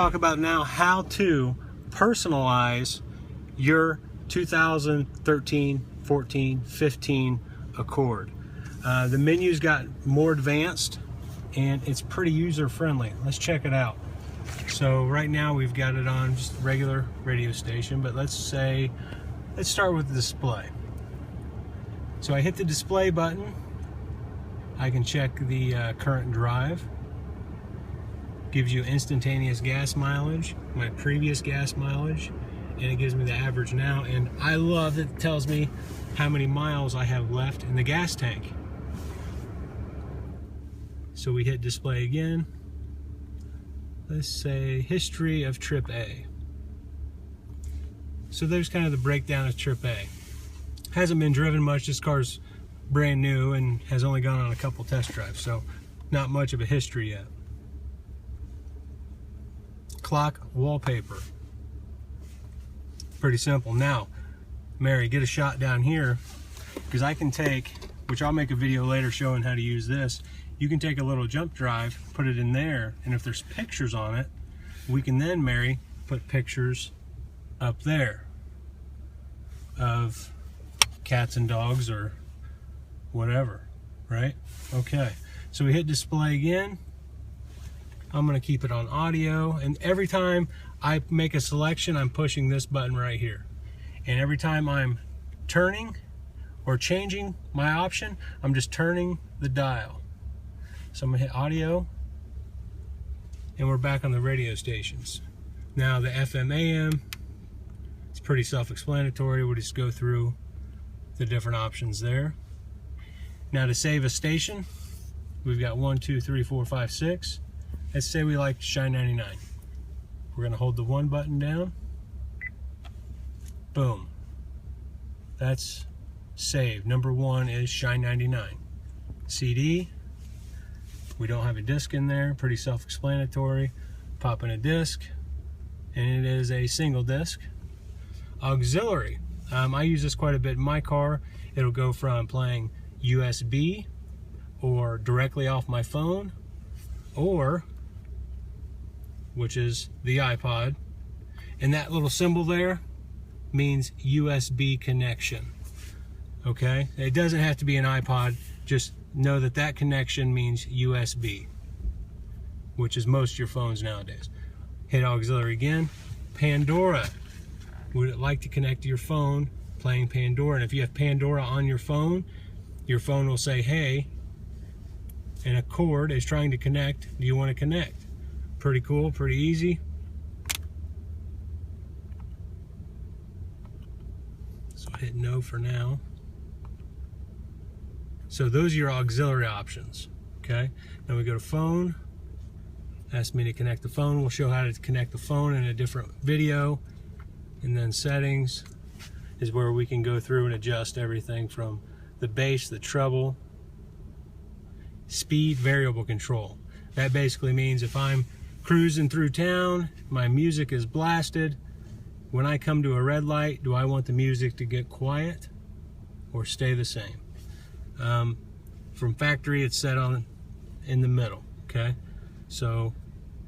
talk about now how to personalize your 2013, 14, 15 Accord. The menu's got more advanced and it's pretty user friendly. Let's check it out. So right now we've got it on just regular radio station, but let's start with the display. So I hit the display button. I can check the current drive. Gives you instantaneous gas mileage, my previous gas mileage, and it gives me the average now. And I love that it tells me how many miles I have left in the gas tank. So we hit display again. Let's say history of trip A. So there's kind of the breakdown of trip A. Hasn't been driven much. This car's brand new and has only gone on a couple test drives, so not much of a history yet. Clock wallpaper. Pretty simple. Now, Mary, get a shot down here, because I can take, which I'll make a video later showing how to use this. You can take a little jump drive, put it in there, and if there's pictures on it, we can then, Mary, put pictures up there of cats and dogs or whatever, right? Okay, so we hit display again. I'm going to keep it on audio, and every time I make a selection, I'm pushing this button right here. And every time I'm turning or changing my option, I'm just turning the dial. So I'm going to hit audio, and we're back on the radio stations. Now the FM AM, it's pretty self-explanatory. We'll just go through the different options there. Now to save a station, we've got 1, 2, 3, 4, 5, 6. Let's say we like Shine 99. We're going to hold the 1 button down. Boom. That's saved. Number 1 is Shine 99. CD. We don't have a disc in there. Pretty self-explanatory. Pop in a disc, and it is a single disc. Auxiliary. I use this quite a bit in my car. It'll go from playing USB or directly off my phone, or, which is the iPod, and that little symbol there means USB connection. Okay, it doesn't have to be an iPod, just know that that connection means USB, which is most of your phones nowadays. Hit auxiliary again. Pandora. Would it like to connect to your phone playing Pandora? And if you have Pandora on your phone will say, hey, an Accord is trying to connect. Do you want to connect? Pretty cool, pretty easy. So hit no for now. So those are your auxiliary options. Okay, now we go to phone. Ask me to connect the phone. We'll show how to connect the phone in a different video. And then settings is where we can go through and adjust everything from the bass, the treble, speed, variable control. That basically means if I'm cruising through town, my music is blasted, when I come to a red light, do I want the music to get quiet or stay the same? From factory, it's set on in the middle. Okay, so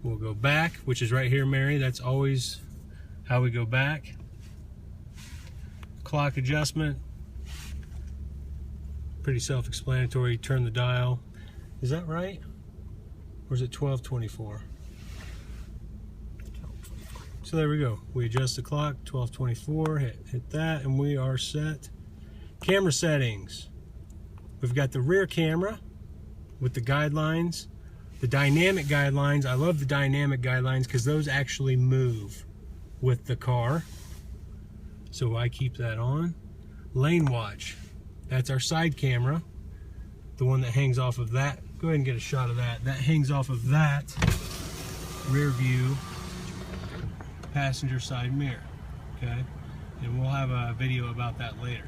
we'll go back, which is right here, Mary. That's always how we go back. Clock adjustment, pretty self-explanatory. Turn the dial. Is that right? Or is it 1224? So there we go. We adjust the clock, 1224, hit that, and we are set. Camera settings. We've got the rear camera with the guidelines, the dynamic guidelines. I love the dynamic guidelines because those actually move with the car, so I keep that on. Lane watch, that's our side camera, the one that hangs off of that. Go ahead and get a shot of that. That hangs off of that rear view passenger side mirror. Okay, and we'll have a video about that later.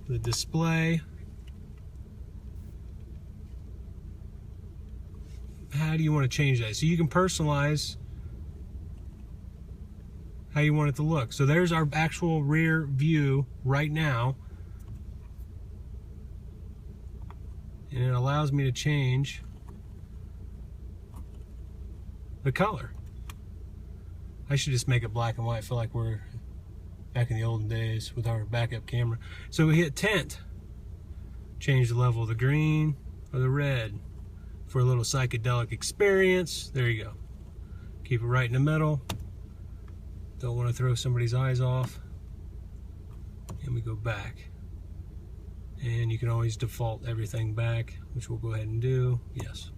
The display. How do you want to change that? So you can personalize how you want it to look. So there's our actual rear view right now. And it allows me to change the color. I should just make it black and white. I feel like we're back in the olden days with our backup camera. So we hit tint. Change the level of the green or the red for a little psychedelic experience. There you go. Keep it right in the middle. Don't want to throw somebody's eyes off. And we go back. And you can always default everything back, which we'll go ahead and do. Yes.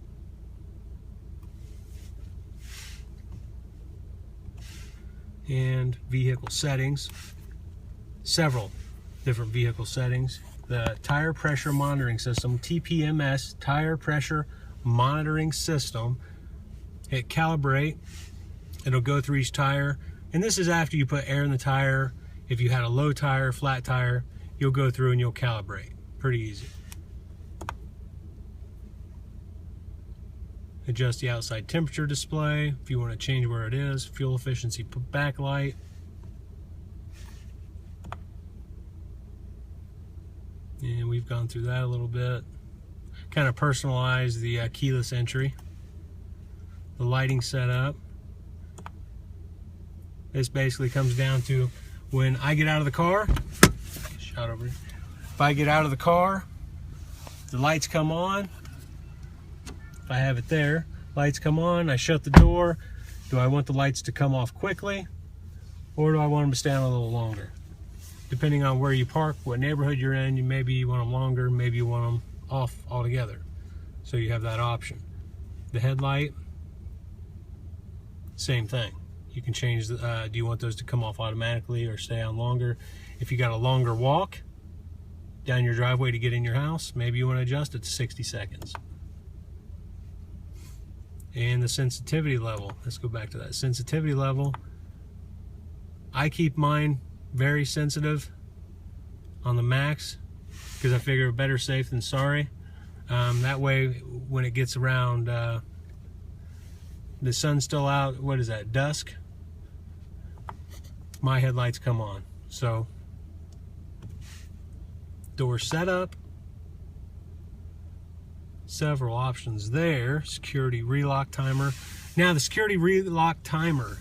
And vehicle settings. Several different vehicle settings. The tire pressure monitoring system, tpms, tire pressure monitoring system. Hit calibrate. It'll go through each tire. And this is after you put air in the tire. If you had a low tire, flat tire, you'll go through and you'll calibrate. Pretty easy. Adjust the outside temperature display if you want to change where it is. Fuel efficiency backlight. And we've gone through that a little bit. Kind of personalize the keyless entry. The lighting setup. This basically comes down to when I get out of the car. Shot over here. If I get out of the car, the lights come on. If I have it there, lights come on, I shut the door. Do I want the lights to come off quickly, or do I want them to stay on a little longer? Depending on where you park, what neighborhood you're in, maybe you want them longer, maybe you want them off altogether. So you have that option. The headlight, same thing. You can change the, do you want those to come off automatically or stay on longer? If you got a longer walk down your driveway to get in your house, maybe you want to adjust it to 60 seconds. And the sensitivity level, let's go back to that. Sensitivity level, I keep mine very sensitive on the max because I figure better safe than sorry. That way when it gets around, the sun's still out, what is that, dusk? My headlights come on. So, door setup, several options there. Security relock timer. Now the security relock timer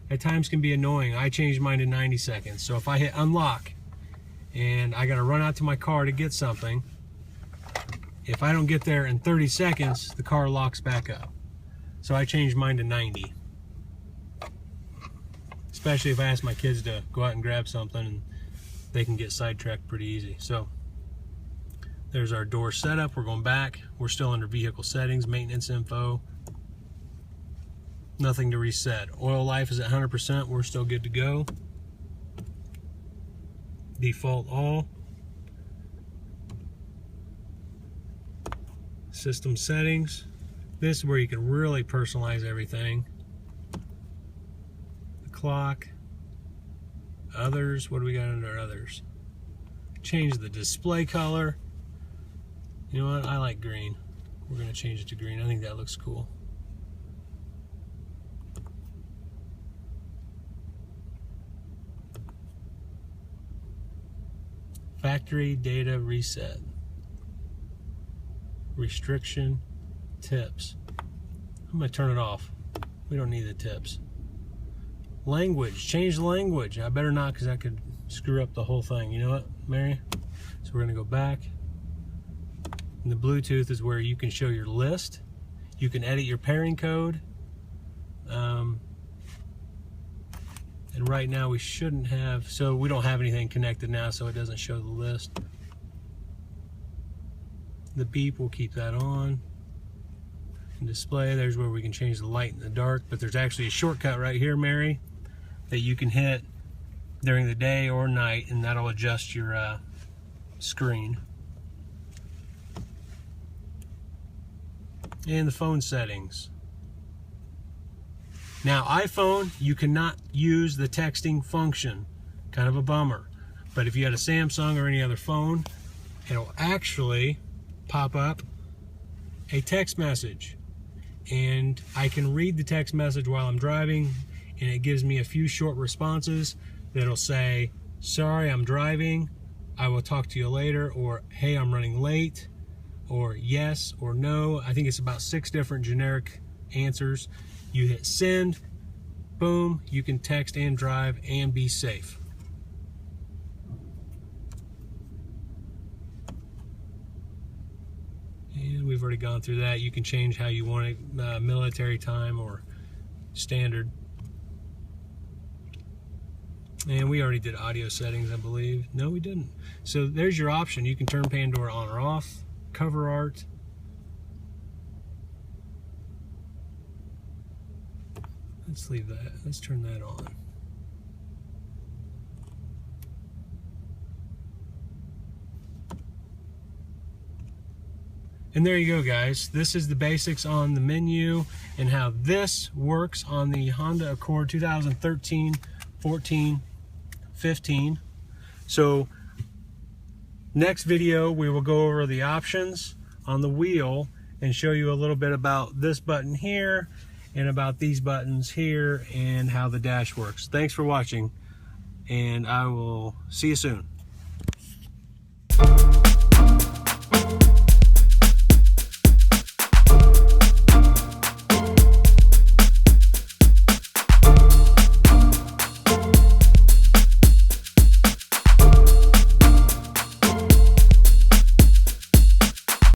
at times can be annoying. I changed mine to 90 seconds. So if I hit unlock and I gotta run out to my car to get something, if I don't get there in 30 seconds, the car locks back up. So I changed mine to 90. Especially if I ask my kids to go out and grab something and they can get sidetracked pretty easy. So there's our door setup. We're going back. We're still under vehicle settings, maintenance info. Nothing to reset. Oil life is at 100%. We're still good to go. Default all. System settings. This is where you can really personalize everything. The clock. Others. What do we got under others? Change the display color. You know what? I like green. We're going to change it to green. I think that looks cool. Factory data reset. Restriction. Tips. I'm going to turn it off. We don't need the tips. Language. Change the language. I better not because I could screw up the whole thing. You know what, Mary? So we're going to go back. And the Bluetooth is where you can show your list. You can edit your pairing code. And right now we shouldn't have, so we don't have anything connected now, so it doesn't show the list. The beep, we'll keep that on. And display, there's where we can change the light in the dark, but there's actually a shortcut right here, Mary, that you can hit during the day or night, and that'll adjust your screen. And the phone settings. Now iPhone, you cannot use the texting function. Kind of a bummer. But if you had a Samsung or any other phone, it'll actually pop up a text message. And I can read the text message while I'm driving, and it gives me a few short responses that'll say, sorry, I'm driving, I will talk to you later, or hey, I'm running late, or yes or no. I think it's about 6 different generic answers. You hit send, boom, you can text and drive and be safe. And we've already gone through that. You can change how you want it, military time or standard. And we already did audio settings, I believe. No, we didn't. So there's your option. You can turn Pandora on or off, cover art. Let's leave that. Let's turn that on. And there you go, guys. This is the basics on the menu and how this works on the Honda Accord 2013, 14, 15. So next video we will go over the options on the wheel and show you a little bit about this button here and about these buttons here and how the dash works. Thanks for watching, and I will see you soon.